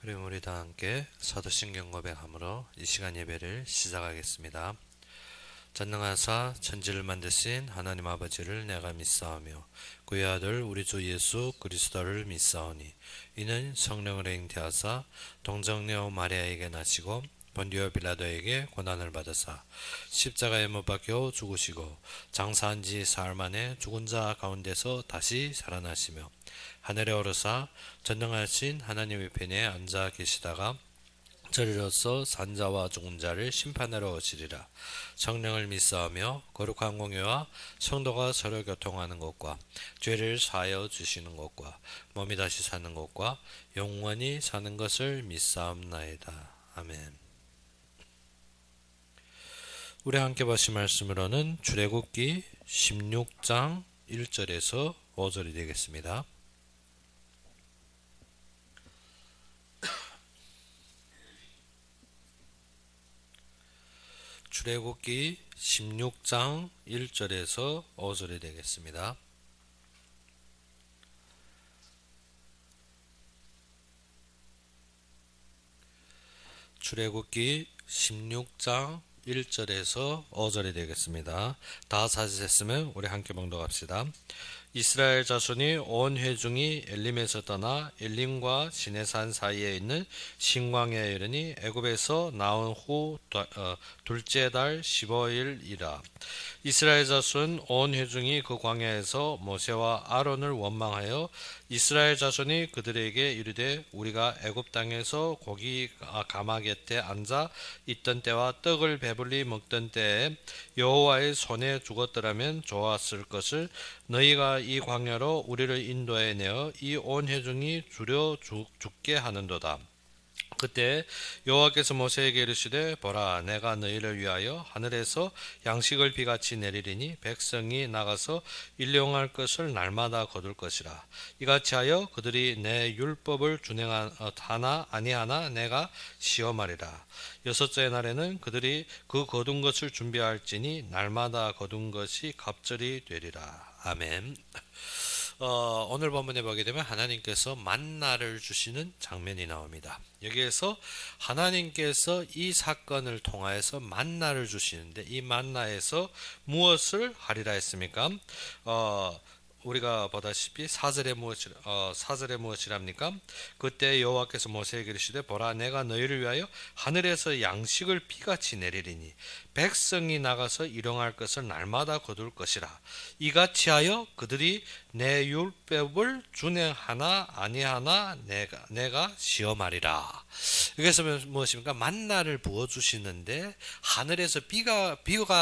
그럼 우리 다 함께 사도신경 고백함으로 이 시간 예배를 시작하겠습니다. 전능하사 천지를 만드신 하나님 아버지를 내가 믿사오며 그의 아들 우리 주 예수 그리스도를 믿사오니 이는 성령을 잉태하사 동정녀 마리아에게 나시고 본디오 빌라도에게 고난을 받으사 십자가에 못 박혀 죽으시고 장사한 지 사흘 만에 죽은 자 가운데서 다시 살아나시며 하늘에 오르사 전능하신 하나님의 편에 앉아 계시다가 저리로서 산자와 죽은 자를 심판하러 오시리라. 성령을 믿사오며 거룩한 공회와 성도가 서로 교통하는 것과 죄를 사하여 주시는 것과 몸이 다시 사는 것과 영원히 사는 것을 믿사옵나이다. 아멘. 우리 함께 보신 말씀으로는 출애굽기 16장 1절에서 5절이 되겠습니다. 출애굽기 16장 1절에서 5절이 되겠습니다. 출애굽기 16장 1절에서 5절이 되겠습니다. 다 찾으셨으면 우리 함께 봉독합시다. 이스라엘 자손이 온 회중이 엘림에서 떠나 엘림과 시내산 사이에 있는 신광야에 이르니 애굽에서 나온 후 둘째 달 15일이라. 이스라엘 자손 온 회중이 그 광야에서 모세와 아론을 원망하여 이스라엘 자손이 그들에게 이르되 우리가 애굽 땅에서 고기 가마 곁에 앉아 있던 때와 떡을 배불리 먹던 때에 여호와의 손에 죽었더라면 좋았을 것을 너희가 이 광야로 우리를 인도해 내어 이 온 회중이 주려 죽게 하는도다. 그때 여호와께서 모세에게 이르시되 보라 내가 너희를 위하여 하늘에서 양식을 비같이 내리리니 백성이 나가서 일용할 것을 날마다 거둘 것이라. 이같이 하여 그들이 내 율법을 준행하나 아니하나 내가 시험하리라. 여섯째 날에는 그들이 그 거둔 것을 준비할지니 날마다 거둔 것이 갑절이 되리라. 아멘. 오늘 본문에 보게 되면 하나님께서 만나를 주시는 장면이 나옵니다. 여기에서 하나님께서 이 사건을 통하여서 만나를 주시는데 이 만나에서 무엇을 하리라 했습니까? 우리가 보다시피 4절에 무엇이랍니까? 그때 여호와께서 모세에게 이르시되 보라 내가 너희를 위하여 하늘에서 양식을 비같이 내리리니 백성이 나가서 일용할 것을 날마다 거둘 것이라. 이같이 하여 그들이 내 율법을 준행하나 아니하나 내가 시험하리라. 여기서 무엇입니까? 만나를 부어주시는데 하늘에서 비가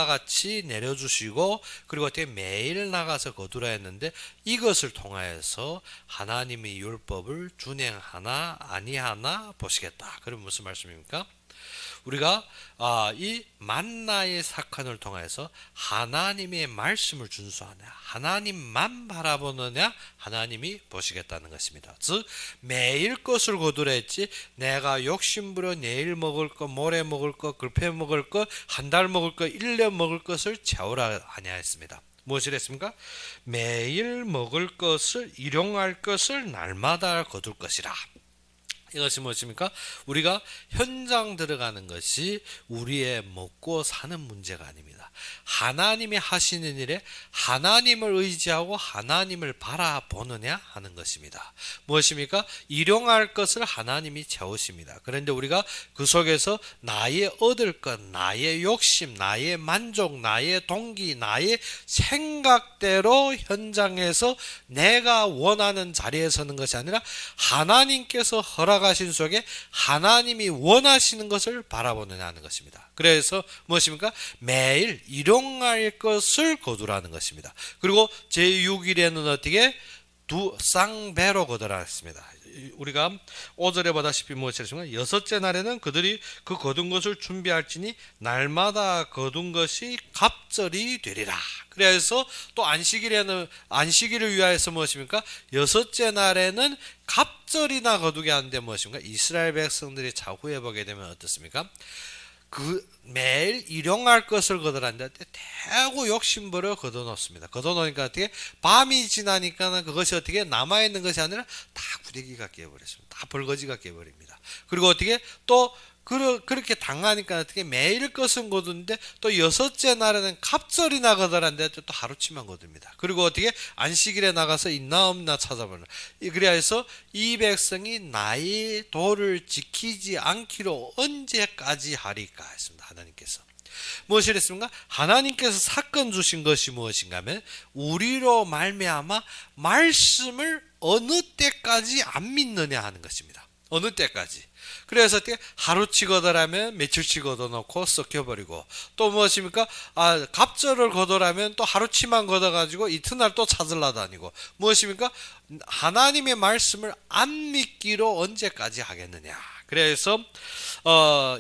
같이 내려주시고 그리고 어떻게 매일 나가서 거두라 했는데 이것을 통하여서 하나님의 율법을 준행하나 아니하나 보시겠다. 그럼 무슨 말씀입니까? 우리가 이 만나의 사건을 통해서 하나님의 말씀을 준수하냐 하나님만 바라보느냐 하나님이 보시겠다는 것입니다. 즉 매일 것을 거두라 했지 내가 욕심부려 내일 먹을 것 모레 먹을 것 글패 먹을 것 한 달 먹을 것 1년 먹을 것을 채우라 하냐 했습니다. 무엇을 했습니까? 매일 먹을 것을 일용할 것을 날마다 거둘 것이라. 이것이 무엇입니까? 우리가 현장 들어가는 것이 우리의 먹고 사는 문제가 아닙니다. 하나님이 하시는 일에 하나님을 의지하고 하나님을 바라보느냐 하는 것입니다. 무엇입니까? 일용할 것을 하나님이 채우십니다. 그런데 우리가 그 속에서 나의 얻을 것, 나의 욕심, 나의 만족, 나의 동기, 나의 생각대로 현장에서 내가 원하는 자리에 서는 것이 아니라 하나님께서 허락하신 속에 하나님이 원하시는 것을 바라보느냐 하는 것입니다. 그래서 무엇입니까? 매일 일용할 것을 거두라는 것입니다. 그리고 제6일에는 어떻게? 두 쌍배로 거두라 했습니다. 우리가 5절에 보다시피 무엇이었습니까? 여섯째 날에는 그들이 그 거둔 것을 준비할지니 날마다 거둔 것이 갑절이 되리라. 그래서 또 안식일을 위하여서 무엇입니까? 여섯째 날에는 갑절이나 거두게 하는데 무엇입니까? 이스라엘 백성들이 자후에 보게 되면 어떻습니까? 그 매일 일용할 것을 거두라는데 대고 욕심부려 걷어놓습니다. 걷어놓으니까 어떻게 밤이 지나니까 그것이 어떻게 남아있는 것이 아니라 다 구데기가 깨버렸습니다. 다 벌거지가 깨버립니다. 그리고 어떻게 또 그렇게 당하니까 어떻게 매일 것은 거두는데 또 여섯째 날에는 갑절이나 거두라는데 또 하루치만 거둡니다. 그리고 어떻게 안식일에 나가서 있나 없나 찾아보는. 그래서 이 백성이 나의 도를 지키지 않기로 언제까지 하리까 했습니다. 하나님께서. 무엇이 했습니까? 하나님께서 사건 주신 것이 무엇인가 하면 우리로 말미암아 말씀을 어느 때까지 안 믿느냐 하는 것입니다. 어느 때까지. 그래서 어떻게 하루치 거더라면 며칠치 걷어놓고 썩혀버리고 또 무엇입니까? 갑절을 거더라면 또 하루치만 걷어가지고 이튿날 또 찾으러 다니고 무엇입니까? 하나님의 말씀을 안 믿기로 언제까지 하겠느냐. 그래서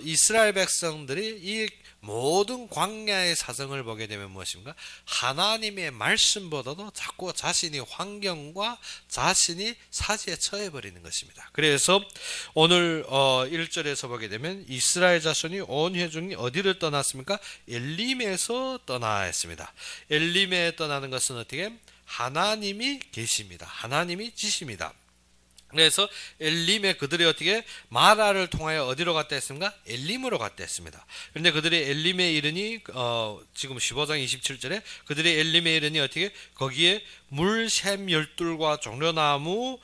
이스라엘 백성들이 이 모든 광야의 사정을 보게 되면 무엇입니까? 하나님의 말씀보다도 자꾸 자신이 환경과 자신이 사지에 처해버리는 것입니다. 그래서 오늘 1절에서 보게 되면 이스라엘 자손이 온 회중이 어디를 떠났습니까? 엘림에서 떠나 했습니다. 엘림에 떠나는 것은 어떻게? 하나님이 계십니다. 하나님이 지십니다. 그래서 엘림에 그들이 어떻게 마라를 통하여 어디로 갔다 했습니까? 엘림으로 갔다 했습니다. 그런데 그들이 엘림에 이르니 지금 15장 27절에 그들이 엘림에 이르니 어떻게 거기에 물샘 열둘과 종려나무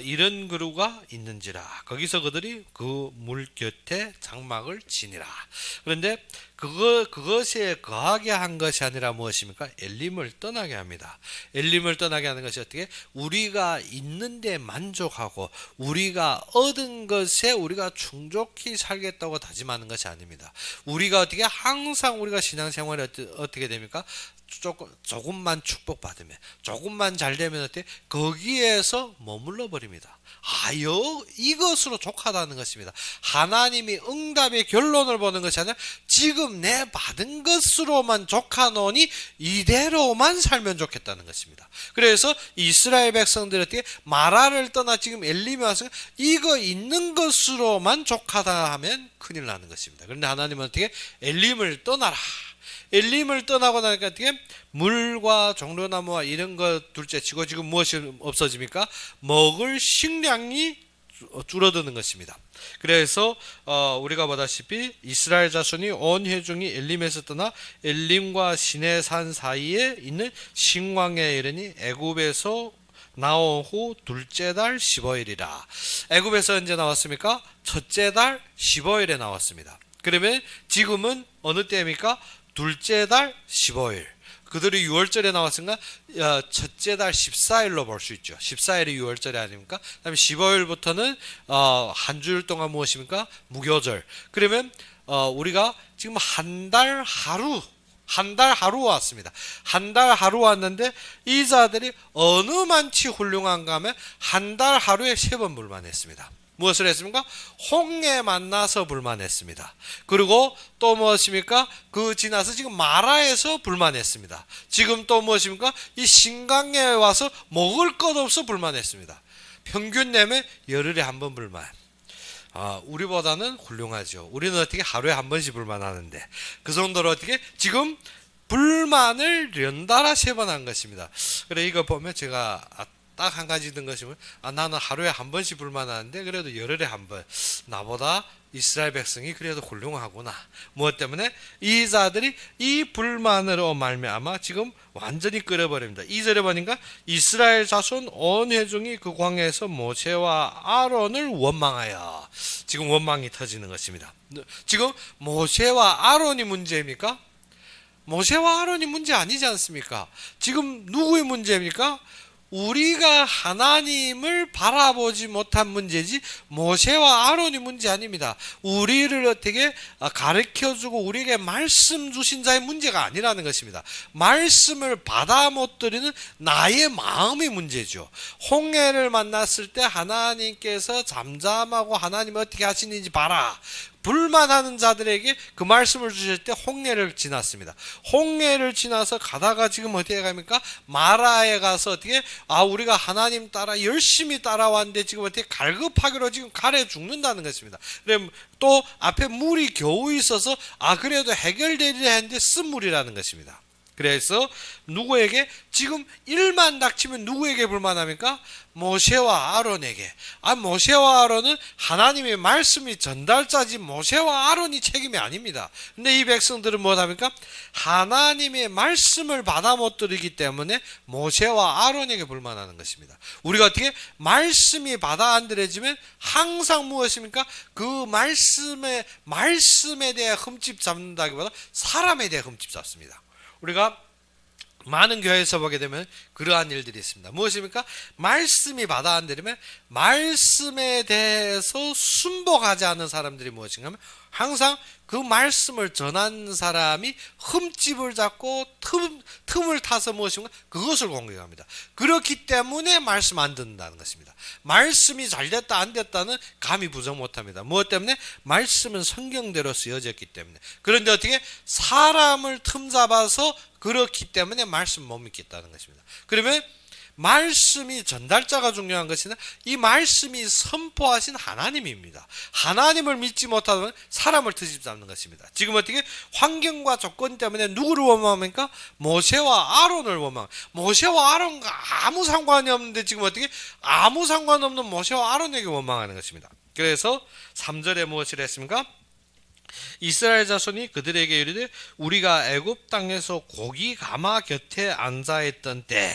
이런 그루가 있는지라. 거기서 그들이 그 물 곁에 장막을 지니라. 그런데 그것에 거하게 한 것이 아니라 무엇입니까? 엘림을 떠나게 합니다. 엘림을 떠나게 하는 것이 어떻게? 우리가 있는데 만족하고 우리가 얻은 것에 우리가 충족히 살겠다고 다짐하는 것이 아닙니다. 우리가 어떻게 항상 우리가 신앙생활이 어떻게 됩니까? 조금만 축복받으면 조금만 잘 되면 어때? 거기에서 머물러 버립니다. 이것으로 족하다는 것입니다. 하나님이 응답의 결론을 보는 것이 아니라 지금 내 받은 것으로만 족하노니 이대로만 살면 좋겠다는 것입니다. 그래서 이스라엘 백성들이 어떻게 마라를 떠나 지금 엘림에 와서 이거 있는 것으로만 족하다 하면 큰일 나는 것입니다. 그런데 하나님은 어떻게? 엘림을 떠나라. 엘림을 떠나고 나니까 어떻게? 물과 종려나무와 이런 것 둘째 치고 지금 무엇이 없어집니까? 먹을 식량이 줄어드는 것입니다. 그래서 우리가 보다시피 이스라엘 자손이 온 회중이 엘림에서 떠나 엘림과 시내산 사이에 있는 신광야에 이르니 애굽에서 나온 후 둘째 달 15일이라. 애굽에서 언제 나왔습니까? 첫째 달 15일에 나왔습니다. 그러면 지금은 어느 때입니까? 둘째 달 15일. 그들이 6월절에 나왔으니까 첫째 달 14일로 볼 수 있죠. 14일이 6월절이 아닙니까? 그다음에 15일부터는 한 주일 동안 무엇입니까? 무교절. 그러면 우리가 지금 한 달 하루 왔습니다. 한 달 하루 왔는데 이 자들이 어느 만치 훌륭한가 하면 한 달 하루에 3번 불만했습니다. 무엇을 했습니까? 홍해 만나서 불만했습니다. 그리고 또 무엇입니까? 그 지나서 지금 마라에서 불만했습니다. 지금 또 무엇입니까? 이 신강에 와서 먹을 것 없어 불만했습니다. 평균 내면 열흘에 한 번 불만. 우리보다는 훌륭하죠. 우리는 어떻게 하루에 한 번씩 불만하는데 그 정도로 어떻게 지금 불만을 연달아 3번 한 것입니다. 그래 이거 보면 제가 딱 한 가지 든 것이면 나는 하루에 한 번씩 불만하는데 그래도 열흘에 한 번 나보다 이스라엘 백성이 그래도 훌륭하구나. 무엇 때문에? 이 자들이 이 불만으로 말미암아 지금 완전히 끓여버립니다. 2절에 보니까 이스라엘 자손 온 회중이 그 광야에서 모세와 아론을 원망하여 지금 원망이 터지는 것입니다. 지금 모세와 아론이 문제입니까? 모세와 아론이 문제 아니지 않습니까? 지금 누구의 문제입니까? 우리가 하나님을 바라보지 못한 문제지 모세와 아론이 문제 아닙니다. 우리를 어떻게 가르쳐주고 우리에게 말씀 주신 자의 문제가 아니라는 것입니다. 말씀을 받아 못 들이는 나의 마음이 문제죠. 홍해를 만났을 때 하나님께서 잠잠하고 하나님이 어떻게 하시는지 봐라. 불만하는 자들에게 그 말씀을 주실 때 홍해를 지났습니다. 홍해를 지나서 가다가 지금 어디에 갑니까? 마라에 가서 어떻게 우리가 하나님 따라 열심히 따라왔는데 지금 어떻게 갈급하기로 지금 가래 죽는다는 것입니다. 그럼 또 앞에 물이 겨우 있어서 그래도 해결되리라 했는데 쓴물이라는 것입니다. 그래서 누구에게 지금 일만 닥치면 누구에게 불만합니까? 모세와 아론에게. 모세와 아론은 하나님의 말씀이 전달자지 모세와 아론이 책임이 아닙니다. 근데 이 백성들은 뭐합니까? 하나님의 말씀을 받아 못 들이기 때문에 모세와 아론에게 불만하는 것입니다. 우리가 어떻게 말씀이 받아 안 들여지면 항상 무엇입니까? 그 말씀에 대해 흠집 잡는다기보다 사람에 대해 흠집 잡습니다. 우리가 많은 교회에서 보게 되면 그러한 일들이 있습니다. 무엇입니까? 말씀이 받아 안 들으면 말씀에 대해서 순복하지 않는 사람들이 무엇인가 하면 항상 그 말씀을 전한 사람이 흠집을 잡고 틈을 타서 무엇인가 그것을 공격합니다. 그렇기 때문에 말씀 안 듣는다는 것입니다. 말씀이 잘 됐다 안 됐다는 감히 부정 못합니다. 무엇 때문에? 말씀은 성경대로 쓰여졌기 때문에. 그런데 어떻게? 사람을 틈 잡아서 그렇기 때문에 말씀 못 믿겠다는 것입니다. 그러면 말씀이 전달자가 중요한 것이나 이 말씀이 선포하신 하나님입니다. 하나님을 믿지 못하면 사람을 트집 잡는 것입니다. 지금 어떻게 환경과 조건 때문에 누구를 원망합니까? 모세와 아론을 원망. 모세와 아론과 아무 상관이 없는데 지금 어떻게 아무 상관없는 모세와 아론에게 원망하는 것입니다. 그래서 3절에 무엇을 했습니까? 이스라엘 자손이 그들에게 이르되 우리가 애굽 땅에서 고기 가마 곁에 앉아 있던 때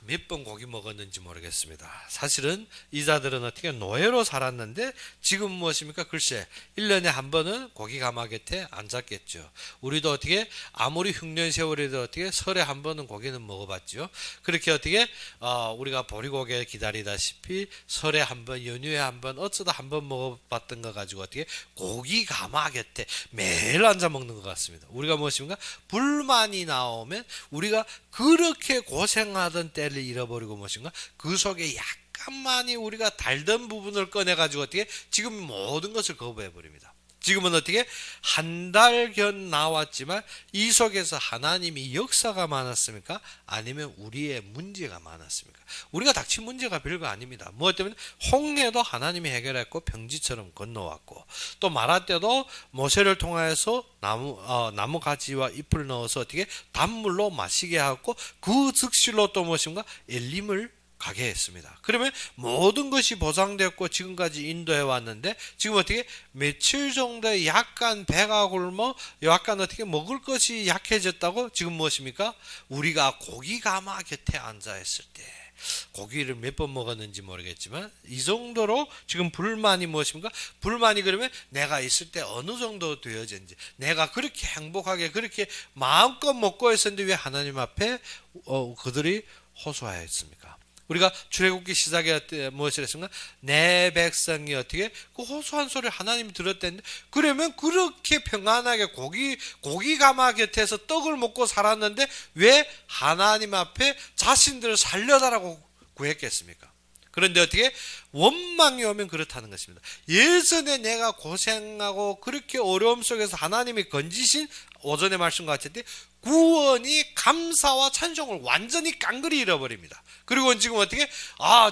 몇 번 고기 먹었는지 모르겠습니다. 사실은 이 자들은 어떻게 노예로 살았는데 지금 무엇입니까? 글쎄 1년에 한 번은 고기 가마 곁에 앉았겠죠. 우리도 어떻게 아무리 흉년 세월에도 어떻게 설에 한 번은 고기는 먹어봤죠. 그렇게 어떻게 우리가 보리고개 기다리다시피 설에 한 번, 연휴에 한 번, 어쩌다 한 번 먹어봤던 거 가지고 어떻게 고기 가마 곁에 매일 앉아 먹는 것 같습니다. 우리가 무엇입니까? 불만이 나오면 우리가 그렇게 고생하던 때를 잃어버리고 무엇인가? 그 속에 약간만이 우리가 달던 부분을 꺼내가지고 어떻게 지금 모든 것을 거부해버립니다. 지금은 어떻게 한 달견 나왔지만 이 속에서 하나님이 역사가 많았습니까? 아니면 우리의 문제가 많았습니까? 우리가 닥친 문제가 별거 아닙니다. 무엇 때문에? 홍해도 하나님이 해결했고 평지처럼 건너왔고 또 마라 때도 모세를 통하여서 나무 가지와 잎을 넣어서 어떻게 단물로 마시게 하고 그 즉실로 또 무엇인가 엘림을 가게 했습니다. 그러면 모든 것이 보장되었고 지금까지 인도해 왔는데 지금 어떻게 며칠 정도에 약간 배가 굶어 약간 어떻게 먹을 것이 약해졌다고 지금 무엇입니까? 우리가 고기 가마 곁에 앉아 있을 때 고기를 몇 번 먹었는지 모르겠지만 이 정도로 지금 불만이 무엇입니까? 불만이 그러면 내가 있을 때 어느 정도 되어졌는지 내가 그렇게 행복하게 그렇게 마음껏 먹고 있었는데 왜 하나님 앞에 그들이 호소하였습니까? 우리가 출애굽기 시작에 무엇을 했습니까? 내 백성이 어떻게 그 호소한 소리를 하나님이 들었다는데 그러면 그렇게 평안하게 고기 가마 곁에서 떡을 먹고 살았는데 왜 하나님 앞에 자신들을 살려달라고 구했겠습니까? 그런데 어떻게 원망이 오면 그렇다는 것입니다. 예전에 내가 고생하고 그렇게 어려움 속에서 하나님이 건지신 오전의 말씀과 같을 때 구원이 감사와 찬송을 완전히 깡그리 잃어버립니다. 그리고 지금 어떻게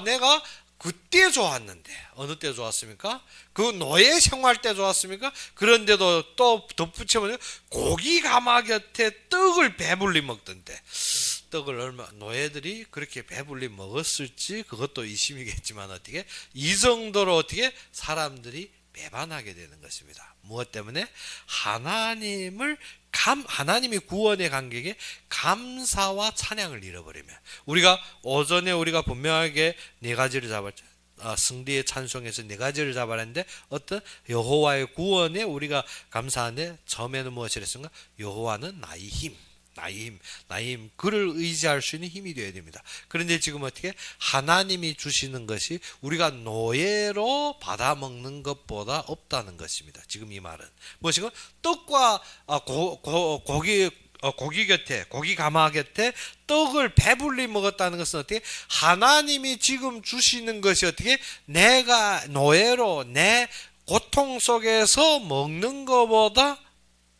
내가 그때 좋았는데 어느 때 좋았습니까? 그 노예 생활 때 좋았습니까? 그런데도 또 덧붙여보면 고기 가마 곁에 떡을 배불리 먹던데 떡을 노예들이 그렇게 배불리 먹었을지 그것도 의심이겠지만 어떻게 이 정도로 어떻게 사람들이 배반하게 되는 것입니다. 무엇 때문에? 하나님이 구원의 관객에 감사와 찬양을 잃어버리면 우리가 오전에 우리가 분명하게 네 가지를 잡았죠. 승리의 찬송에서 네 가지를 잡아냈는데 어떤 여호와의 구원에 우리가 감사하는데 처음에는 무엇을 했습니까? 여호와는 나의 힘. 그를 의지할 수 있는 힘이 되어야 됩니다. 그런데 지금 어떻게 하나님이 주시는 것이 우리가 노예로 받아먹는 것보다 없다는 것입니다. 지금 이 말은 무엇인가? 떡과 고기 곁에 고기 가마 곁에 떡을 배불리 먹었다는 것은 어떻게 하나님이 지금 주시는 것이 어떻게 내가 노예로 내 고통 속에서 먹는 것보다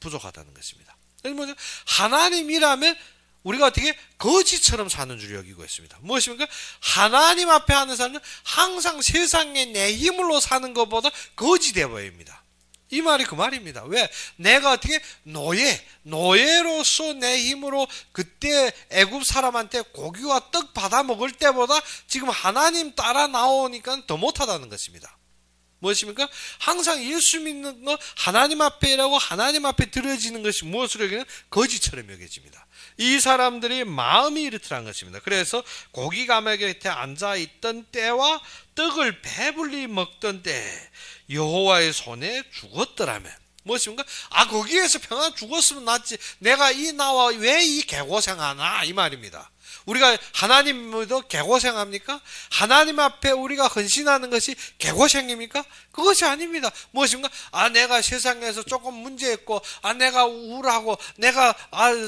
부족하다는 것입니다. 뭐죠? 하나님이라면 우리가 어떻게 거지처럼 사는 줄 여기고 있습니다. 무엇입니까? 하나님 앞에 하는 사람은 항상 세상에 내 힘으로 사는 것보다 거지 되어버립니다. 이 말이 그 말입니다. 왜? 내가 어떻게 노예로서 내 힘으로 그때 애굽 사람한테 고기와 떡 받아 먹을 때보다 지금 하나님 따라 나오니까 더 못하다는 것입니다. 무엇입니까? 항상 예수 믿는 거 하나님 앞에라고 하나님 앞에 들어지는 것이 무엇으로 여기는 거지처럼 여겨집니다. 이 사람들이 마음이 이렇더란 것입니다. 그래서 고기 가마귀 곁에 앉아있던 때와 떡을 배불리 먹던 때 여호와의 손에 죽었더라면 무엇입니까? 거기에서 평안 죽었으면 낫지 내가 나와 왜 이 개고생하나 이 말입니다. 우리가 하나님 믿어 개고생합니까? 하나님 앞에 우리가 헌신하는 것이 개고생입니까? 그것이 아닙니다. 무엇입니까? 내가 세상에서 조금 문제 있고 내가 우울하고 내가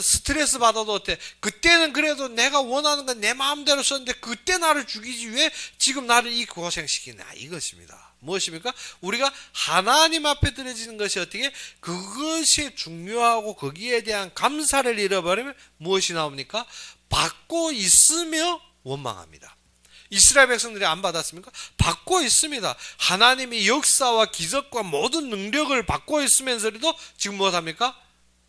스트레스 받아도 어때? 그때는 그래도 내가 원하는 건 내 마음대로 썼는데 그때 나를 죽이지 왜 지금 나를 이 고생시키냐 이것입니다. 무엇입니까? 우리가 하나님 앞에 드려지는 것이 어떻게? 그것이 중요하고 거기에 대한 감사를 잃어버리면 무엇이 나옵니까? 받고 있으며 원망합니다. 이스라엘 백성들이 안 받았습니까? 받고 있습니다. 하나님이 역사와 기적과 모든 능력을 받고 있으면서도 지금 무엇합니까?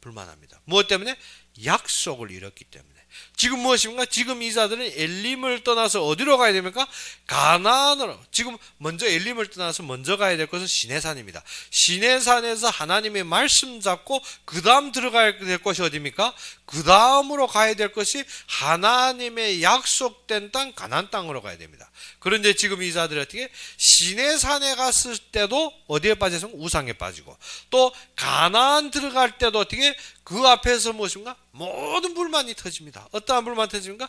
불만합니다. 무엇 때문에? 약속을 잃었기 때문에. 지금 무엇입니까? 지금 이 자들은 엘림을 떠나서 어디로 가야 됩니까? 가나안으로. 지금 먼저 엘림을 떠나서 먼저 가야 될 것은 시내산입니다. 시내산에서 하나님의 말씀 잡고 그 다음 들어가야 될 것이 어디입니까? 그 다음으로 가야 될 것이 하나님의 약속된 땅 가나안 땅으로 가야 됩니다. 그런데 지금 이 자들이 어떻게? 시내산에 갔을 때도 어디에 빠졌으면 우상에 빠지고 또 가나안 들어갈 때도 어떻게? 그 앞에서 무엇인가? 모든 불만이 터집니다. 어떠한 불만이 터집니까?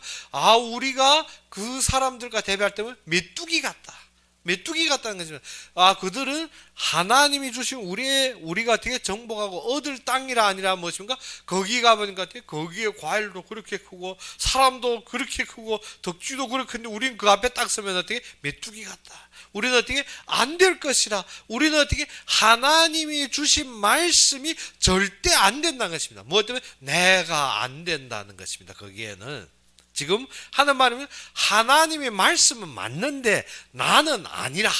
우리가 그 사람들과 대비할 때면 메뚜기 같다. 메뚜기 같다는 것입니다. 그들은 하나님이 주신 우리가 어떻게 정복하고 얻을 땅이라 아니라 무엇입니까? 거기 가보니까 어떻게? 거기에 과일도 그렇게 크고 사람도 그렇게 크고 덕지도 그렇게 큰데 우리는 그 앞에 딱 서면 어떻게? 메뚜기 같다. 우리는 어떻게? 안 될 것이라. 우리는 어떻게? 하나님이 주신 말씀이 절대 안 된다는 것입니다. 무엇 때문에? 내가 안 된다는 것입니다. 거기에는 지금 하는 말이면 하나님의 말씀은 맞는데 나는 아니라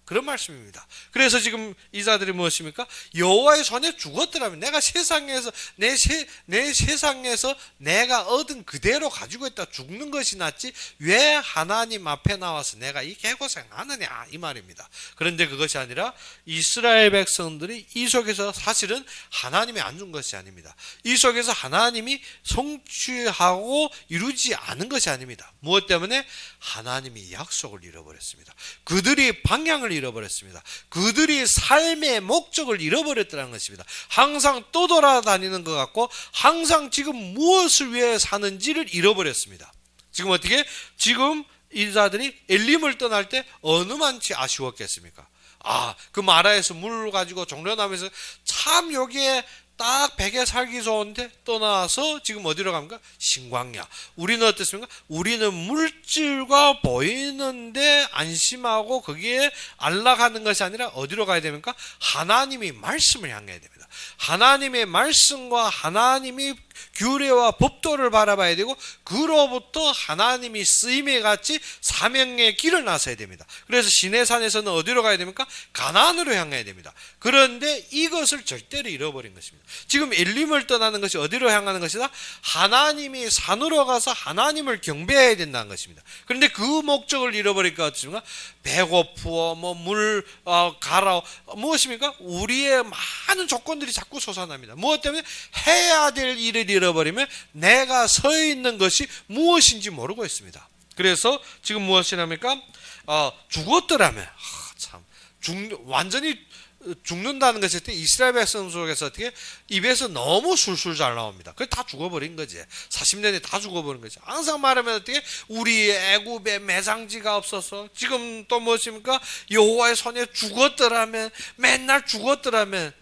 그런 말씀입니다. 그래서 지금 이 자들이 무엇입니까? 여호와의 손에 죽었더라면 내가 세상에서 내 세상에서 내가 얻은 그대로 가지고 있다 죽는 것이 낫지 왜 하나님 앞에 나와서 내가 이 개고생하느냐 이 말입니다. 그런데 그것이 아니라 이스라엘 백성들이 이 속에서 사실은 하나님이 안 준 것이 아닙니다. 이 속에서 하나님이 성취하고 이루지 않은 것이 아닙니다. 무엇 때문에? 하나님이 약속을 잃어버렸습니다. 그들이 방향을 잃어버렸습니다. 그들이 삶의 목적을 잃어버렸다는 것입니다. 항상 떠돌아다니는 것 같고 항상 지금 무엇을 위해 사는지를 잃어버렸습니다. 지금 어떻게? 지금 이 자들이 엘림을 떠날 때 어느만치 아쉬웠겠습니까? 그 마라에서 물 가지고 종려나면서 참 여기에 딱 백에 살기 좋은데 떠나서 지금 어디로 갑니까? 신광야. 우리는 어떻습니까? 우리는 물질과 보이는데 안심하고 거기에 안락하는 것이 아니라 어디로 가야 됩니까? 하나님이 말씀을 향해야 됩니다. 하나님의 말씀과 하나님이 규례와 법도를 바라봐야 되고 그로부터 하나님이 쓰임에 같이 사명의 길을 나서야 됩니다. 그래서 시내산에서는 어디로 가야 됩니까? 가나안으로 향해야 됩니다. 그런데 이것을 절대로 잃어버린 것입니다. 지금 엘림을 떠나는 것이 어디로 향하는 것이다? 하나님이 산으로 가서 하나님을 경배해야 된다는 것입니다. 그런데 그 목적을 잃어버릴까 어떻습니까? 배고프어 물 가라 무엇입니까? 우리의 많은 조건들이 자꾸 솟아납니다. 무엇 때문에? 해야 될 일을 잃어버리면 내가 서 있는 것이 무엇인지 모르고 있습니다. 그래서 지금 무엇이랍니까? 죽었더라면 완전히 죽는다는 것일 때 이스라엘 백성 속에서 어떻게 입에서 너무 술술 잘 나옵니다. 그게 다 죽어버린 거지. 40년에 다 죽어버린 거지. 항상 말하면 어떻게 우리 애굽에 매장지가 없어서 지금 또 무엇입니까? 여호와의 손에 죽었더라면 맨날 죽었더라면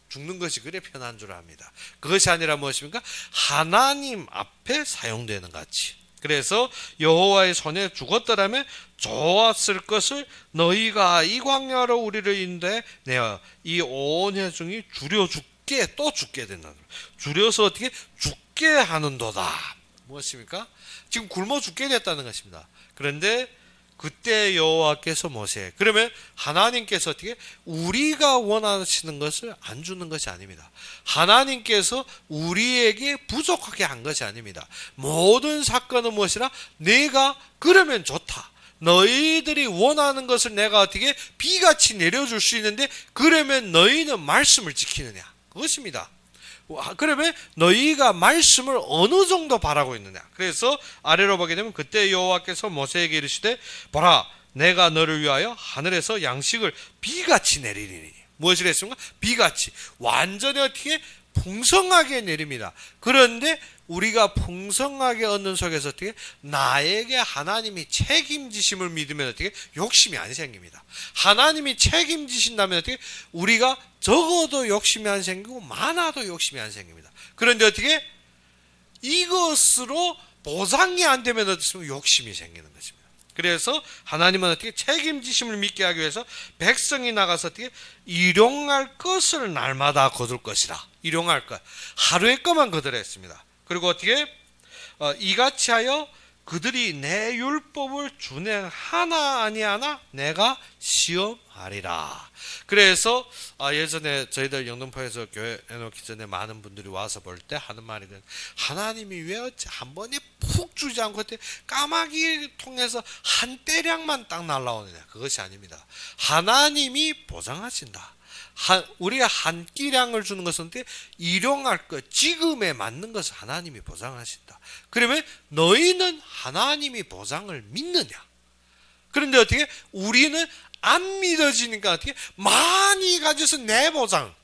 죽는 것이 그래 편한 줄 압니다. 그것이 아니라 무엇입니까? 하나님 앞에 사용되는 가치. 그래서 여호와의 손에 죽었더라면 좋았을 것을 너희가 이 광야로 우리를 인도해 내가 이 온 회중이 줄여 죽게 또 죽게 된다. 줄여서 어떻게 죽게 하는도다. 무엇입니까? 지금 굶어 죽게 됐다는 것입니다. 그런데 그때 여호와께서 모세, 그러면 하나님께서 어떻게 우리가 원하시는 것을 안 주는 것이 아닙니다. 하나님께서 우리에게 부족하게 한 것이 아닙니다. 모든 사건은 무엇이라? 내가 그러면 좋다. 너희들이 원하는 것을 내가 어떻게 비같이 내려줄 수 있는데 그러면 너희는 말씀을 지키느냐? 그것입니다. 그러면 너희가 말씀을 어느 정도 바라고 있느냐? 그래서 아래로 보게 되면 그때 여호와께서 모세에게 이르시되 보라 내가 너를 위하여 하늘에서 양식을 비같이 내리리니. 무엇을 했습니까? 비같이 완전히 어떻게 풍성하게 내립니다. 그런데 우리가 풍성하게 얻는 속에서 어떻게 나에게 하나님이 책임지심을 믿으면 어떻게 욕심이 안 생깁니다. 하나님이 책임지신다면 어떻게 우리가 적어도 욕심이 안 생기고 많아도 욕심이 안 생깁니다. 그런데 어떻게 이것으로 보상이 안 되면 어떻습니까? 욕심이 생기는 것입니다. 그래서 하나님은 어떻게 책임지심을 믿게 하기 위해서 백성이 나가서 어떻게 일용할 것을 날마다 거둘 것이라. 일용할 것. 하루의 것만 거두라 했습니다. 그리고 어떻게 이같이 하여 그들이 내 율법을 준행하나 아니하나 내가 시험하리라. 그래서 예전에 저희들 영등포에서 교회 해놓기 전에 많은 분들이 와서 볼 때 하는 말이 하나님이 왜 어찌 한 번에 푹 주지 않고 까마귀를 통해서 한 대량만 딱 날라오느냐. 그것이 아닙니다. 하나님이 보장하신다. 우리가 한 끼량을 주는 것은 일용할 것, 지금에 맞는 것을 하나님이 보장하신다. 그러면 너희는 하나님이 보장을 믿느냐? 그런데 어떻게 우리는 안 믿어지니까 어떻게 많이 가져서 내 보장,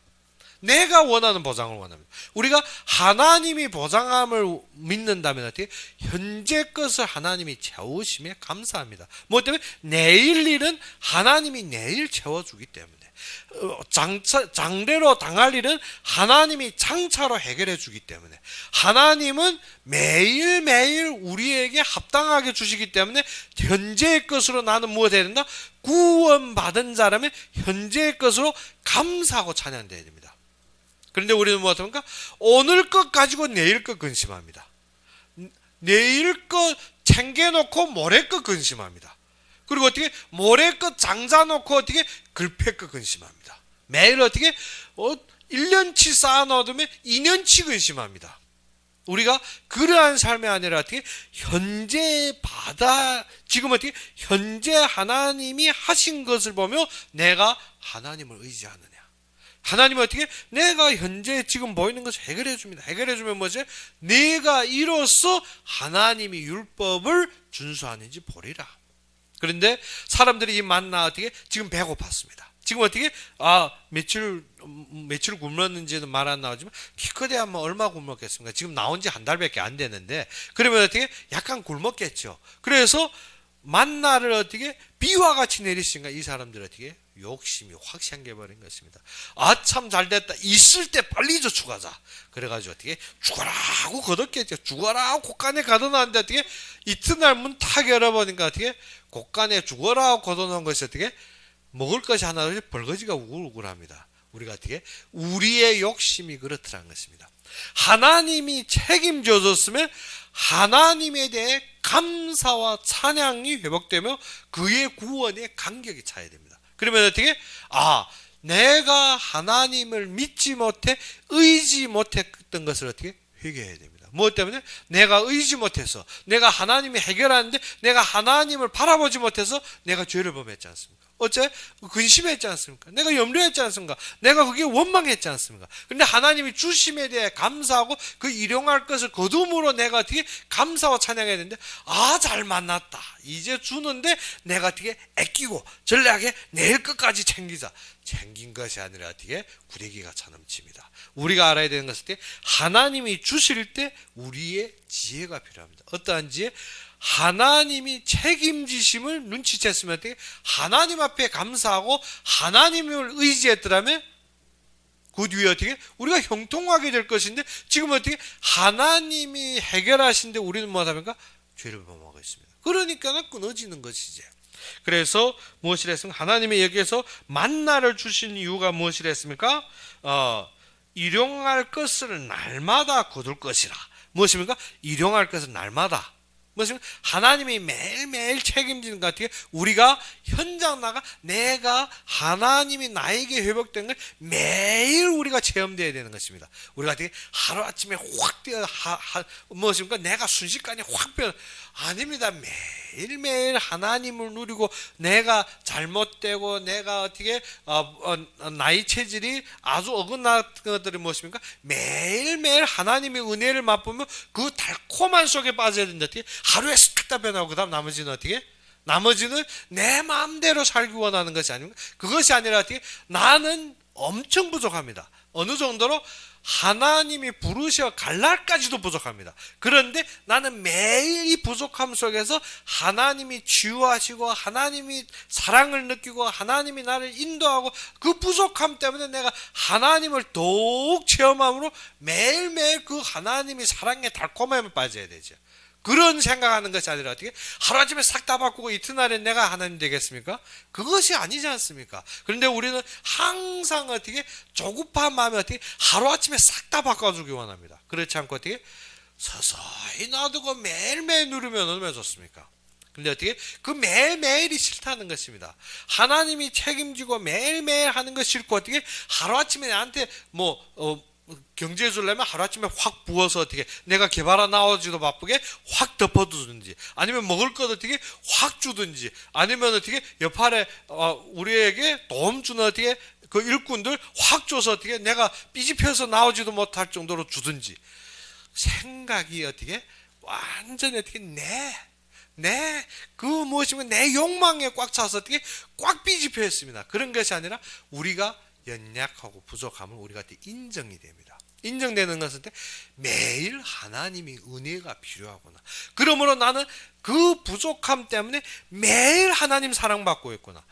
내가 원하는 보장을 원합니다. 우리가 하나님이 보장함을 믿는다면 어떻게 현재 것을 하나님이 채우심에 감사합니다. 뭐 때문에 내일 일은 하나님이 내일 채워주기 때문에. 장래로 당할 일은 하나님이 장차로 해결해 주기 때문에 하나님은 매일매일 우리에게 합당하게 주시기 때문에 현재의 것으로 나는 무엇 해야 된다? 구원받은 자라면 현재의 것으로 감사하고 찬양해야 됩니다. 그런데 우리는 무엇합니까? 오늘 것 가지고 내일 것 근심합니다. 내일 것 챙겨놓고 모레 것 근심합니다. 그리고 어떻게 모레 것 장자 놓고 어떻게 글패 것 근심합니다. 매일 어떻게 1년치 쌓아놓으면 2년치 근심합니다. 우리가 그러한 삶이 아니라 어떻게 현재 지금 어떻게 현재 하나님이 하신 것을 보며 내가 하나님을 의지하느냐. 하나님은 어떻게 내가 현재 지금 보이는 것을 해결해 줍니다. 해결해 주면 뭐지? 내가 이로써 하나님이 율법을 준수하는지 보리라. 그런데 사람들이 이 만나 어떻게 지금 배고팠습니다. 지금 어떻게 며칠 굶었는지는 말 안 나오지만 기껏해야 뭐 얼마 굶었겠습니까? 지금 나온 지 한 달밖에 안 됐는데 그러면 어떻게 약간 굶었겠죠. 그래서 만나를 어떻게 비와 같이 내리시니까 이 사람들 어떻게 욕심이 확 생겨버린 것입니다. 참 잘됐다. 있을 때 빨리 저축하자. 그래가지고 어떻게 죽어라 하고 거뒀겠죠. 죽어라 하고 곳간에 가둬놨는데 어떻게 이튿날 문 탁 열어보니까 어떻게 곳간에 죽어라 하고 거둬놓은 것이 어떻게 먹을 것이 하나 벌거지가 우글우글합니다. 우리가 어떻게 우리의 욕심이 그렇더라는 것입니다. 하나님이 책임져 줬으면 하나님에 대해 감사와 찬양이 회복되며 그의 구원에 감격이 차야 됩니다. 그러면 어떻게 내가 하나님을 믿지 못해 의지 못했던 것을 어떻게 회개해야 됩니다. 무엇 때문에? 내가 의지 못해서 내가 하나님이 해결하는데 내가 하나님을 바라보지 못해서 내가 죄를 범했지 않습니까? 어째? 근심했지 않습니까? 내가 염려했지 않습니까? 내가 그게 원망했지 않습니까? 근데 하나님이 주심에 대해 감사하고 그 일용할 것을 거둠으로 내가 어떻게 감사와 찬양해야 되는데 잘 만났다. 이제 주는데 내가 어떻게 아끼고 전략에 내일 끝까지 챙긴 것이 아니라 어떻게 구레기가 차 넘칩니다. 우리가 알아야 되는 것은 하나님이 주실 때 우리의 지혜가 필요합니다. 어떠한 지혜? 하나님이 책임지심을 눈치챘으면 어떻게 하나님 앞에 감사하고 하나님을 의지했더라면 그 뒤에 어떻게 우리가 형통하게 될 것인데 지금 어떻게 하나님이 해결하신데 우리는 뭐하답니까? 죄를 범하고 있습니다. 그러니까 끊어지는 것이지. 그래서 무엇이라 했습니까? 하나님이 여기에서 만나를 주신 이유가 무엇이라 했습니까? 일용할 것을 날마다 거둘 것이라. 무엇입니까? 일용할 것을 날마다. 무엇입니까? 하나님이 매일매일 책임지는 것 같아요. 우리가 현장 나가 내가 하나님이 나에게 회복된 걸 매일 우리가 체험되어야 되는 것입니다. 우리가 어떻게 하루아침에 확 뛰어 무엇입니까? 내가 순식간에 확 변 아닙니다. 매일매일 하나님을 누리고 내가 잘못되고 내가 어떻게 나의 체질이 아주 어긋난 것들이 무엇입니까? 매일매일 하나님의 은혜를 맛보며 그 달콤한 속에 빠져야 된다. 어떻게? 하루에 싹 다 변하고 그 다음 나머지는 어떻게? 나머지는 내 마음대로 살기 원하는 것이 아닙니까? 그것이 아니라 어떻게? 나는 엄청 부족합니다. 어느 정도로? 하나님이 부르셔 갈 날까지도 부족합니다. 그런데 나는 매일 이 부족함 속에서 하나님이 치유하시고 하나님이 사랑을 느끼고 하나님이 나를 인도하고 그 부족함 때문에 내가 하나님을 더욱 체험함으로 매일매일 그 하나님이 사랑의 달콤함에 빠져야 되죠. 그런 생각하는 것이 아니라 어떻게 하루아침에 싹 다 바꾸고 이튿날에 내가 하나님 되겠습니까? 그것이 아니지 않습니까? 그런데 우리는 항상 어떻게 조급한 마음에 어떻게 하루아침에 싹 다 바꿔주기 원합니다. 그렇지 않고 어떻게 서서히 놔두고 매일매일 누르면 얼마나 좋습니까? 근데 어떻게 그 매일매일이 싫다는 것입니다. 하나님이 책임지고 매일매일 하는 것 싫고 어떻게 하루아침에 나한테 경제해 주려면 하루아침에 확 부어서 어떻게 내가 개발아 나오지도 바쁘게 확 덮어두든지 아니면 먹을 것 어떻게 확 주든지 아니면 어떻게 옆판에 우리에게 도움 주는 어떻게 그 일꾼들 확 줘서 어떻게 내가 삐집혀서 나오지도 못할 정도로 주든지 생각이 어떻게 완전히 어떻게 그 무엇이면 내 욕망에 꽉 차서 어떻게 꽉 삐집혀 있습니다. 그런 것이 아니라 우리가 연약하고 부족함을 우리가 인정이 됩니다. 인정되는 것은 매일 하나님이 은혜가 필요하구나. 그러므로 나는 그 부족함 때문에 매일 하나님 사랑받고 있구나.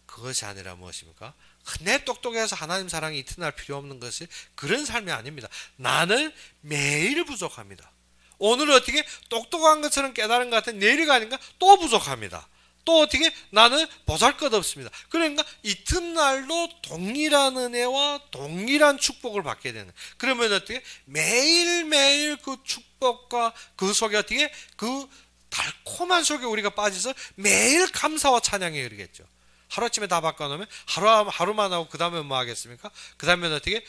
그것이 아니라 무엇입니까? 내 똑똑해서 하나님 사랑이 이튿날 필요 없는 것이 그런 삶이 아닙니다. 나는 매일 부족합니다. 오늘 어떻게 똑똑한 것처럼 깨달은 것 같은 내일이 가니까 또 부족합니다. 또 어떻게 나는 보잘것없습니다. 그러니까 이튿날도 동일한 은혜와 동일한 축복을 받게 되는. 그러면 어떻게 매일매일 그 축복과 그 속에 어떻게 그 달콤한 속에 우리가 빠져서 매일 감사와 찬양이 흐르겠죠. 하루아침에 다 바꿔놓으면 하루만 하고 그 다음에 뭐 하겠습니까? 그 다음에는 어떻게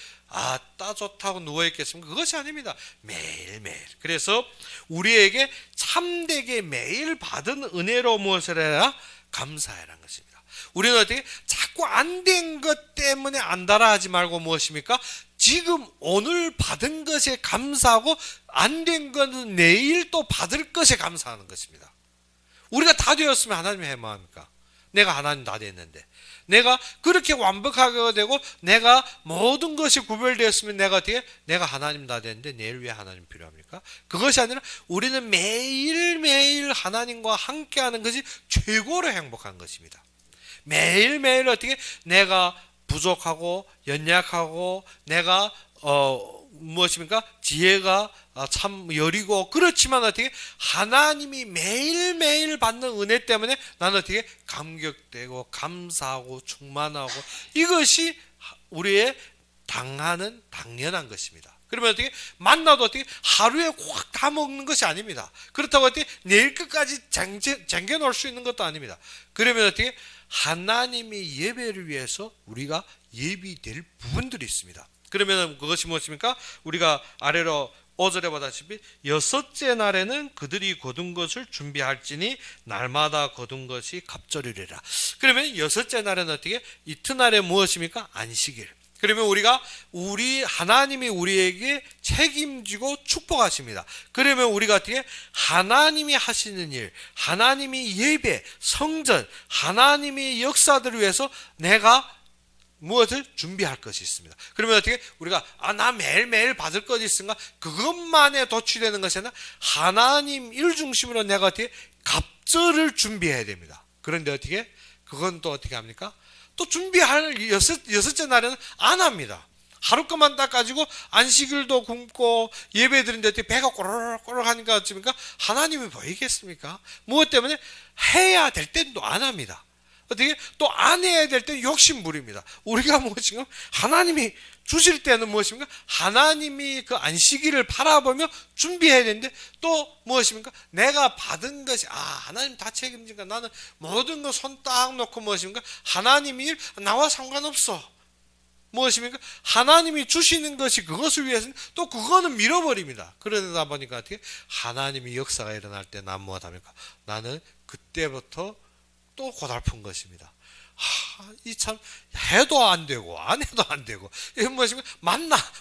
따 좋다고 누워있겠습니까? 그것이 아닙니다. 매일매일. 그래서 우리에게 참되게 매일 받은 은혜로 무엇을 해라? 감사해라는 것입니다. 우리는 어떻게 자꾸 안 된 것 때문에 안달하지 말고 무엇입니까? 지금 오늘 받은 것에 감사하고 안 된 것은 내일 또 받을 것에 감사하는 것입니다. 우리가 다 되었으면 하나님이 해 뭐합니까? 내가 하나님 다 됐는데 내가 그렇게 완벽하게 되고 내가 모든 것이 구별되었으면 내가 어떻게 내가 하나님 다 됐는데 내일 왜 하나님 필요합니까? 그것이 아니라 우리는 매일매일 하나님과 함께하는 것이 최고로 행복한 것입니다. 매일매일 어떻게 내가 부족하고 연약하고 내가 무엇입니까? 지혜가 참 여리고 그렇지만 어떻게 하나님이 매일매일 받는 은혜 때문에 나는 어떻게 감격되고 감사하고 충만하고 이것이 우리의 당연한 것입니다. 그러면 어떻게 만나도 어떻게 하루에 확 다 먹는 것이 아닙니다. 그렇다고 어떻게 내일 끝까지 쟁겨 놓을 수 있는 것도 아닙니다. 그러면 어떻게 하나님의 예배를 위해서 우리가 예비될 부분들이 있습니다. 그러면 그것이 무엇입니까? 우리가 아래로 5절에 보다시피 여섯째 날에는 그들이 거둔 것을 준비할지니 날마다 거둔 것이 갑절이래라. 그러면 여섯째 날은 어떻게? 이튿날에 무엇입니까? 안식일. 그러면 하나님이 우리에게 책임지고 축복하십니다. 그러면 우리가 어떻게? 하나님이 하시는 일, 하나님이 예배, 성전, 하나님의 역사들을 위해서 내가 무엇을 준비할 것이 있습니다. 그러면 어떻게 우리가 나 매일매일 받을 것이 있은가? 그것만에 도취되는 것이 아니라 하나님 일 중심으로 내가 어떻게 갑절을 준비해야 됩니다. 그런데 어떻게? 그건 또 어떻게 합니까? 또 준비할 여섯째 날에는 안 합니다. 하루 것만 딱 가지고 안식일도 굶고 예배드리는데 어떻게 배가 꼬르륵 하니까 어찌입니까? 하나님이 보이겠습니까? 무엇 때문에? 해야 될 땐 또 안 합니다. 어떻게 또 안 해야 될 때는 욕심부립니다. 우리가 무엇인가? 하나님이 주실 때는 무엇입니까? 하나님이 그 안식일을 바라보며 준비해야 되는데 또 무엇입니까? 내가 받은 것이 하나님 다 책임지니까 나는 모든 거 손 딱 놓고 무엇입니까? 하나님이 일 나와 상관없어. 무엇입니까? 하나님이 주시는 것이 그것을 위해서는 또 그거는 밀어버립니다. 그러다 보니까 어떻게? 하나님이 역사가 일어날 때 난 무엇합니까? 나는 그때부터 또 고달픈 것입니다. 이 참 해도 안 되고 안 해도 안 되고 이건 무엇입니까?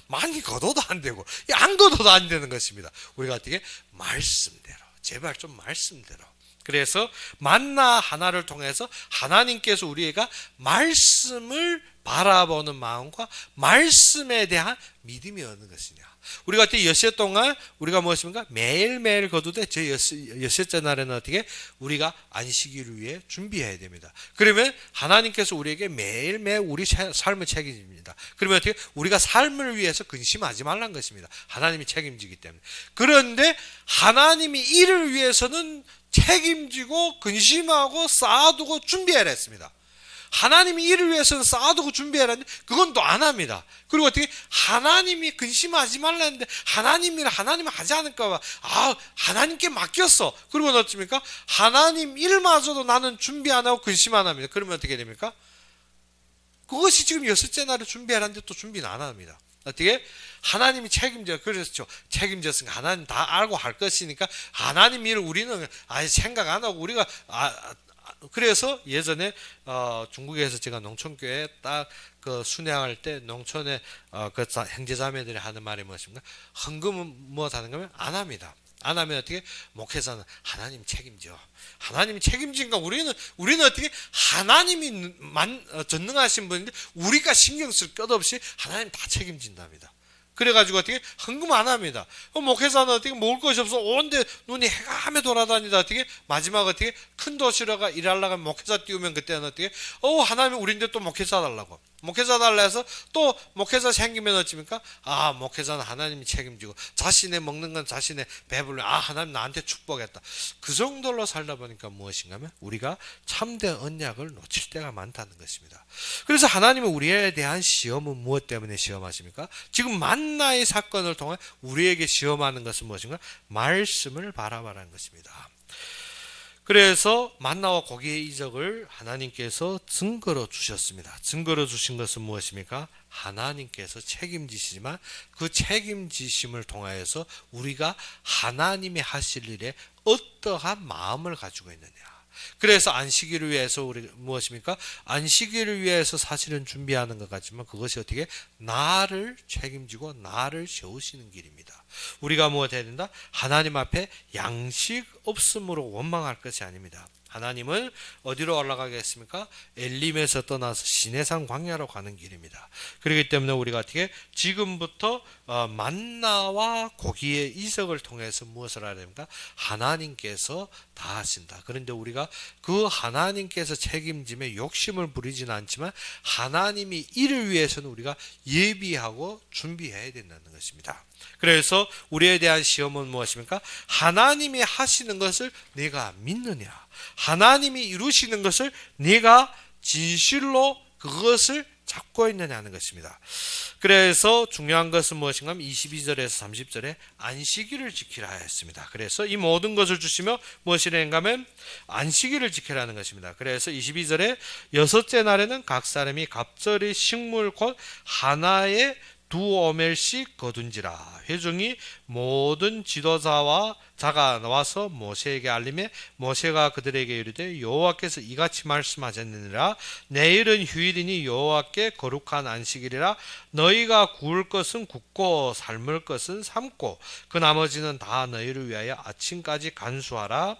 많이 거둬도 안 되고 안 거둬도 안 되는 것입니다. 우리가 어떻게? 말씀대로, 제발 좀 말씀대로. 그래서 만나 하나를 통해서 하나님께서 우리가 말씀을 바라보는 마음과 말씀에 대한 믿음이 어느 것이냐. 우리가 어떻게 엿새 동안 우리가 무엇입니까? 매일매일 거두되 저 엿새째 날에는 어떻게? 우리가 안식일을 위해 준비해야 됩니다. 그러면 하나님께서 우리에게 매일매일 우리 삶을 책임집니다. 그러면 어떻게? 우리가 삶을 위해서 근심하지 말라는 것입니다. 하나님이 책임지기 때문에. 그런데 하나님이 이를 위해서는 책임지고 근심하고 쌓아두고 준비해야 했습니다. 하나님이 이를 위해서는 쌓아두고 준비해라 했는데 그건 또 안 합니다. 그리고 어떻게? 하나님이 근심하지 말라 했는데 하나님이 하지 않을까 봐 하나님께 맡겼어. 그리고 어떻습니까? 하나님 일마저도 나는 준비 안 하고 근심 안 합니다. 그러면 어떻게 됩니까? 그것이 지금 여섯째 날에 준비하라는데 또 준비는 안 합니다. 어떻게? 하나님이 그렇죠. 책임졌으니까 하나님 다 알고 할 것이니까 하나님 일을 우리는 생각 안 하고 우리가 그래서 예전에 중국에서 제가 농촌교회 딱 그 순회할 때 농촌에 그 형제자매들이 하는 말이 무엇입니까? 헌금은 무엇 하는 거면 안 합니다. 안 하면 어떻게? 목회자는 하나님 책임져. 하나님이 책임지니까 우리는 어떻게? 하나님이 전능하신 분인데 우리가 신경 쓸 것 없이 하나님 다 책임진답니다. 그래가지고 어떻게? 헌금 안 합니다. 목회자는 어떻게? 먹을 것이 없어 온데 눈이 해감에 돌아다니다 어떻게? 마지막 어떻게? 큰 도시로가 일하려고 목회자 띄우면 그때는 어떻게? 하나님 우리인데 또 목회자 달라고. 목회자 달라 해서 또 목회자 생기면 어찌입니까? 목회자는 하나님이 책임지고 자신의 먹는 건 자신의 배불러 하나님 나한테 축복했다. 그 정도로 살다 보니까 무엇인가 하면 우리가 참된 언약을 놓칠 때가 많다는 것입니다. 그래서 하나님은 우리에 대한 시험은 무엇 때문에 시험하십니까? 지금 만나의 사건을 통해 우리에게 시험하는 것은 무엇인가? 말씀을 바라보라는 것입니다. 그래서 만나와 고기의 이적을 하나님께서 증거로 주셨습니다. 증거로 주신 것은 무엇입니까? 하나님께서 책임지시지만 그 책임지심을 통하여서 우리가 하나님이 하실 일에 어떠한 마음을 가지고 있느냐. 그래서 안식일을 위해서 우리 무엇입니까? 안식일을 위해서 사실은 준비하는 것 같지만 그것이 어떻게? 나를 책임지고 나를 세우시는 길입니다. 우리가 무엇 해야 된다? 하나님 앞에 양식 없음으로 원망할 것이 아닙니다. 하나님은 어디로 올라가겠습니까? 엘림에서 떠나서 시내산 광야로 가는 길입니다. 그렇기 때문에 우리가 어떻게 지금부터 만나와 고기의 이적을 통해서 무엇을 해야 됩니까? 하나님께서 다 하신다. 그런데 우리가 그 하나님께서 책임짐에 욕심을 부리지는 않지만 하나님이 이를 위해서는 우리가 예비하고 준비해야 된다는 것입니다. 그래서 우리에 대한 시험은 무엇입니까? 하나님이 하시는 것을 내가 믿느냐, 하나님이 이루시는 것을 내가 진실로 그것을 잡고 있느냐 하는 것입니다. 그래서 중요한 것은 무엇인가 하면 22절에서 30절에 안식일을 지키라 했습니다. 그래서 이 모든 것을 주시며 무엇이라는가 하면 안식일을 지키라는 것입니다. 그래서 22절에 여섯째 날에는 각 사람이 갑절의 식물 곧 하나의 2오멜씩 거둔지라. 회중이 모든 지도자와 자가 나와서 모세에게 알림해 모세가 그들에게 이르되 여호와께서 이같이 말씀하셨느니라. 내일은 휴일이니 여호와께 거룩한 안식일이라. 너희가 구울 것은 굽고 삶을 것은 삶고 그 나머지는 다 너희를 위하여 아침까지 간수하라.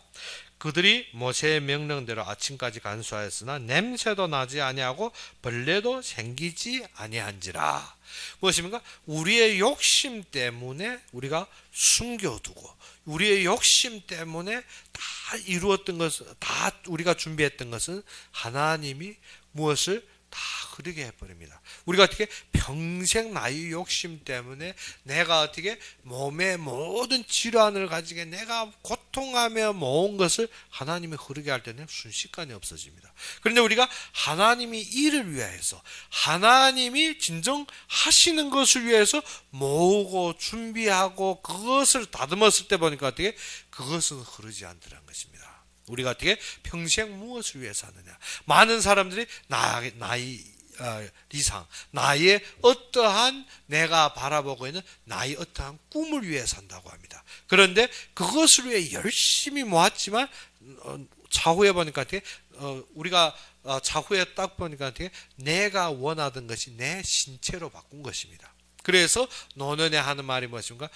그들이 모세의 명령대로 아침까지 간수하였으나 냄새도 나지 아니하고 벌레도 생기지 아니한지라. 무엇입니까? 우리의 욕심 때문에 우리가 숨겨두고 우리의 욕심 때문에 다 이루었던 것은 다 우리가 준비했던 것은 하나님이 무엇을 다 흐르게 해버립니다. 우리가 어떻게 평생 나의 욕심 때문에 내가 어떻게 몸의 모든 질환을 가지게 내가 고통하며 모은 것을 하나님이 흐르게 할 때는 순식간에 없어집니다. 그런데 우리가 하나님이 이를 위하여서 하나님이 진정 하시는 것을 위해서 모으고 준비하고 그것을 다듬었을 때 보니까 어떻게 그것은 흐르지 않더라는 것입니다. 우리가 어떻게 평생 무엇을 위해서 하느냐. 많은 사람들이 나의 어떠한 내가 바라보고 있는 나의 어떠한 꿈을 위해 산다고 합니다. 그런데 그것을 위해 열심히 모았지만 차후에 보니까 어떻게 우리가 차후에 딱 보니까 어떻게 내가 원하던 것이 내 신체로 바꾼 것입니다. 그래서 노년에 하는 말이 무엇인가?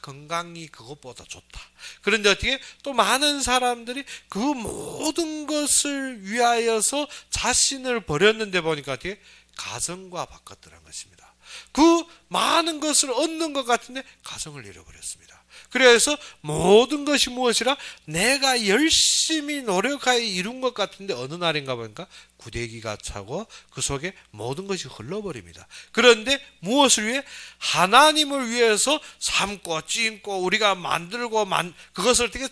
건강이 그것보다 좋다. 그런데 어떻게 또 많은 사람들이 그 모든 것을 위하여서 자신을 버렸는데 보니까 어떻게 가정과 바꿨더란 것입니다. 그 많은 것을 얻는 것 같은데 가정을 잃어버렸습니다. 그래서 모든 것이 무엇이라 내가 열심히 노력하여 이룬 것 같은데 어느 날인가 보니까 구데기가 차고 그 속에 모든 것이 흘러버립니다. 그런데 무엇을 위해? 하나님을 위해서 삶고 찜고 우리가 만들고 그것을 어떻게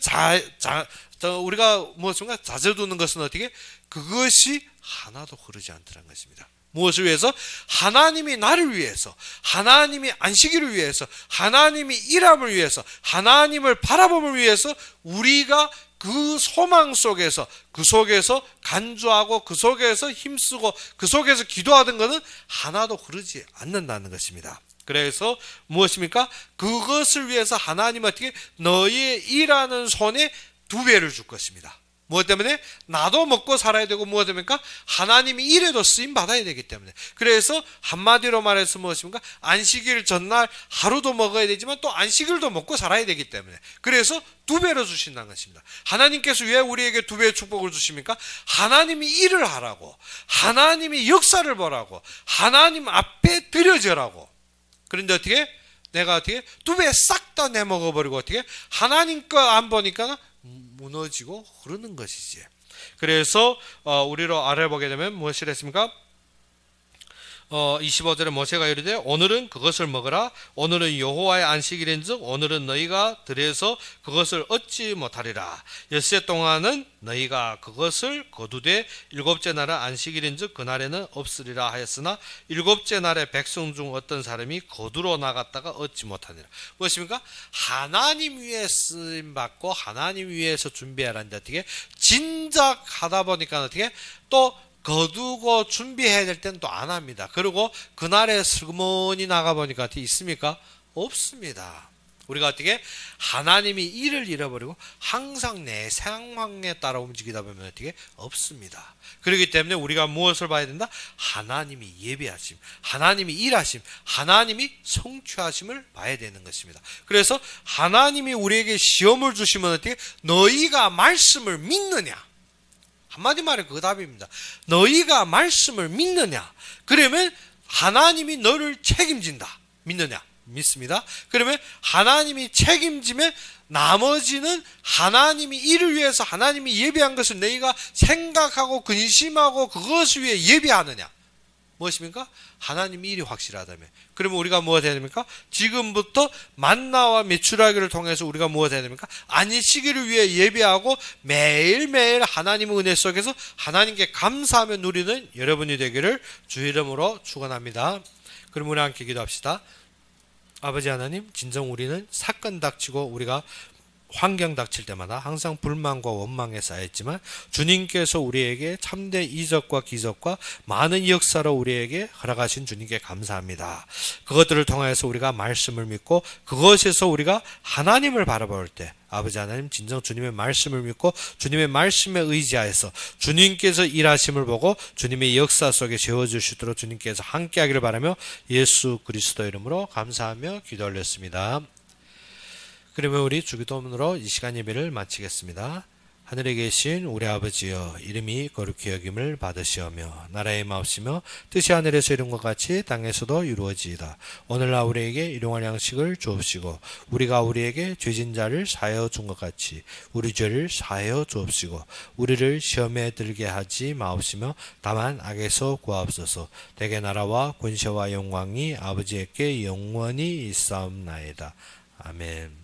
우리가 무엇인가 자제두는 것은 어떻게 그것이 하나도 흐르지 않더란 것입니다. 무엇을 위해서? 하나님이 나를 위해서, 하나님이 안식일을 위해서, 하나님이 일함을 위해서, 하나님을 바라봄을 위해서 우리가 그 소망 속에서, 그 속에서 간주하고 그 속에서 힘쓰고 그 속에서 기도하던 것은 하나도 흐르지 않는다는 것입니다. 그래서 무엇입니까? 그것을 위해서 하나님은 어떻게 너희의 일하는 손에 2배를 줄 것입니다. 무엇 때문에? 나도 먹고 살아야 되고 무엇 때문입니까? 하나님이 일에도 쓰임 받아야 되기 때문에. 그래서 한마디로 말해서 무엇입니까? 안식일 전날 하루도 먹어야 되지만 또 안식일도 먹고 살아야 되기 때문에. 그래서 2배로 주신다는 것입니다. 하나님께서 왜 우리에게 2배의 축복을 주십니까? 하나님이 일을 하라고, 하나님이 역사를 보라고, 하나님 앞에 드려져라고. 그런데 어떻게? 내가 어떻게? 2배 싹 다 내먹어버리고 어떻게? 하나님 거 안 보니까 무너지고 흐르는 것이지. 그래서 우리로 알아보게 되면 무엇이라 했습니까? 25절에 모세가 이르되 오늘은 그것을 먹으라. 오늘은 여호와의 안식일인즉 오늘은 너희가 들에서 그것을 얻지 못하리라. 엿새 동안은 너희가 그것을 거두되 일곱째 날은 안식일인즉 그날에는 없으리라 하였으나 일곱째 날에 백성 중 어떤 사람이 거두러 나갔다가 얻지 못하니라. 무엇입니까? 하나님 위에 쓰임받고 하나님 위에서 준비하라는데 어떻게 진작 하다 보니까 어떻게 또 거두고 준비해야 될 때는 또 안 합니다. 그리고 그날에 슬그머니 나가보니까 어떻게 있습니까? 없습니다. 우리가 어떻게 하나님이 일을 잃어버리고 항상 내 상황에 따라 움직이다 보면 어떻게 없습니다. 그렇기 때문에 우리가 무엇을 봐야 된다? 하나님이 예배하심, 하나님이 일하심, 하나님이 성취하심을 봐야 되는 것입니다. 그래서 하나님이 우리에게 시험을 주시면 어떻게 너희가 말씀을 믿느냐? 한마디 말해 그 답입니다. 너희가 말씀을 믿느냐? 그러면 하나님이 너를 책임진다. 믿느냐? 믿습니다. 그러면 하나님이 책임지면 나머지는 하나님이 이를 위해서 하나님이 예배한 것을 너희가 생각하고 근심하고 그것을 위해 예배하느냐? 무엇입니까? 하나님이 일이 확실하다면. 그러면 우리가 무엇 해야 됩니까? 지금부터 만나와 메추라기를 통해서 우리가 무엇 해야 됩니까? 안식일을 위해 예배하고 매일매일 하나님의 은혜 속에서 하나님께 감사하며 누리는 여러분이 되기를 주의 이름으로 축원합니다. 그럼 우리 함께 기도합시다. 아버지 하나님, 진정 우리는 사건 닥치고 우리가 환경 닥칠 때마다 항상 불만과 원망에 쌓였지만 주님께서 우리에게 참된 이적과 기적과 많은 역사로 우리에게 허락하신 주님께 감사합니다. 그것들을 통해서 우리가 말씀을 믿고 그것에서 우리가 하나님을 바라볼 때 아버지 하나님 진정 주님의 말씀을 믿고 주님의 말씀에 의지하여서 주님께서 일하심을 보고 주님의 역사 속에 세워주시도록 주님께서 함께하기를 바라며 예수 그리스도 이름으로 감사하며 기도 올렸습니다. 그러면 우리 주기도문으로 이 시간 예배를 마치겠습니다. 하늘에 계신 우리 아버지여, 이름이 거룩히 여김을 받으시오며 나라의 마옵시며 뜻이 하늘에서 이룬 것 같이 땅에서도 이루어지이다. 오늘날 우리에게 일용할 양식을 주옵시고 우리가 우리에게 죄진 자를 사하여 준 것 같이 우리 죄를 사하여 주옵시고 우리를 시험에 들게 하지 마옵시며 다만 악에서 구하옵소서. 대개 나라와 권세와 영광이 아버지께 영원히 있사옵나이다. 아멘.